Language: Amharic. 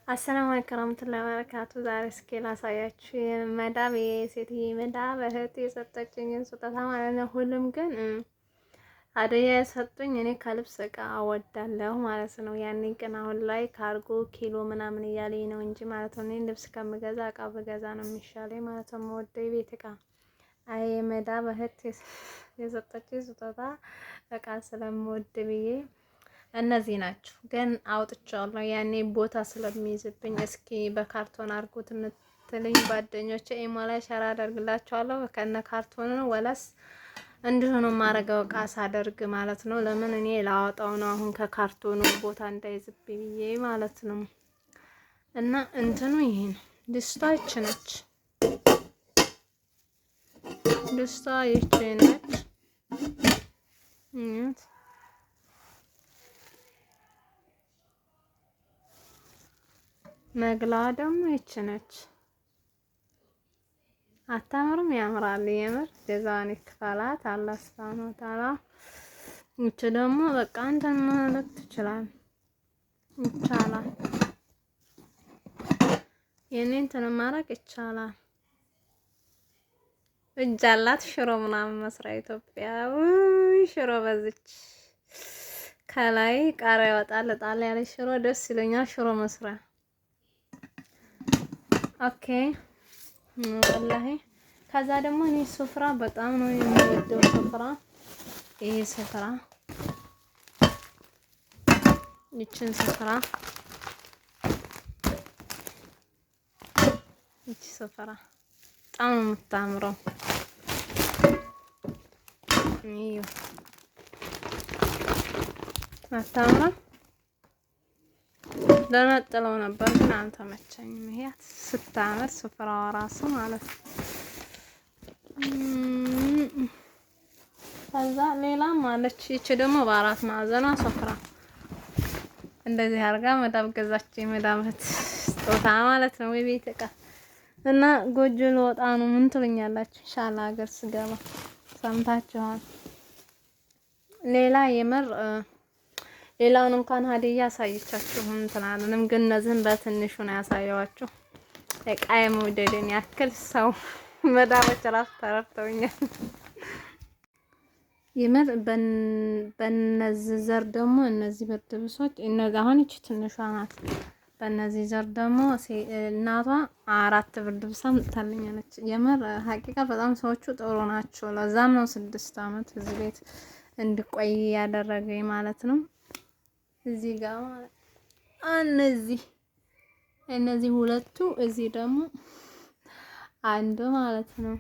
አሰላሙ አለይኩም ወራህመቱላሂ ወበረካቱ። ዛሬ እስኪ ላሳያችሁ የመዳብ የሴትዬ መዳብ እህት የሰጠችኝን ስጦታ ማለት ነው። ሁሉም ግን አደያ የሰጡኝ እኔ ከልብስ እቃ አወዳለሁ ማለት ነው። ያኔ ግን አሁን ላይ ካርጎ ኪሎ ምናምን እያለኝ ነው እንጂ ማለት ነው። እኔ ልብስ ከምገዛ እቃ በገዛ ነው የሚሻለኝ ማለት ነው። የምወደው የቤት እቃ አይ የመዳብ እህት የሰጠችኝ ስጦታ እቃ ስለምወድ ብዬ እነዚህ ናቸው። ግን አውጥቻለሁ ያኔ ቦታ ስለሚይዝብኝ። እስኪ በካርቶን አድርጉት የምትልኝ ጓደኞቼ ኢሞ ላይ ሸራ አደርግላችኋለሁ። ከነ ካርቶን ነው ወላስ እንዲሁ ነው የማደርገው እቃ ሳደርግ ማለት ነው። ለምን እኔ ላወጣው ነው አሁን ከካርቶኑ ቦታ እንዳይዝብኝ ብዬ ማለት ነው። እና እንትኑ ይሄ ነው። ድስቷ ይች ነች። ድስቷ ይች ነች። መግላዋ ደግሞ ይች ነች። አታምርም? ያምራል። የምር ጀዛዋን ይክፈላት አላህ ሱብሃነሁ ወተዓላ። ይች ደግሞ በቃ እንትን ማለት ይችላል የኔ እንትን ማድረግ ይቻላል። እጅ አላት ሽሮ ምናምን መስሪያ ኢትዮጵያ። ውይ ሽሮ በዚች ከላይ ቃሪያ ያወጣል ጣል ያለ ሽሮ ደስ ይለኛል። ሽሮ መስሪያ ኦኬ ወላሂ። ከዛ ደግሞ እኔ ሱፍራ በጣም ነው የምወደው። ሱፍራ ይሄ ሱፍራ ይችን ሱፍራ ይቺ ሱፍራ በጣም ነው የምታምረው። ይሄ አታምራ ለነጥለው ነበር ግን አልተመቸኝም። ይሄ ስታምር ሱፍራዋ ራሱ ማለት ነው። ከዛ ሌላም አለች። ይቺ ደግሞ በአራት ማዕዘኗ ሱፍራ እንደዚህ አድርጋ መዳብ ገዛች። የመዳብ እህት ስጦታ ማለት ነው። የቤት እቃ እና ጎጆ ልወጣ ነው። ምን ትሉኛላችሁ? ኢንሻአላህ ሀገር ስገባ ሰምታችኋል። ሌላ የምር ሌላውን እንኳን ሀዲያ አሳይቻችሁ እንትን አለንም፣ ግን እነዚህን በትንሹ ነው ያሳየዋችሁ። እቃዬ መውደድን ያክል ሰው መዳቦች ራሱ ተረድተውኛል። የምር በነዚህ ዘር ደግሞ እነዚህ ብርድ ልብሶች እነዚህ አሁን እቺ ትንሿ ናት። በእነዚህ ዘር ደግሞ እናቷ 4 ብርድ ልብስ አምጥታልኛለች። የምር ሀቂቃ በጣም ሰዎቹ ጥሩ ናቸው። ለዛም ነው 6 አመት እዚህ ቤት እንድቆይ ያደረገኝ ማለት ነው። እዚህ ጋር እነዚህ ሁለቱ እዚህ ደግሞ አንዱ ማለት ነው።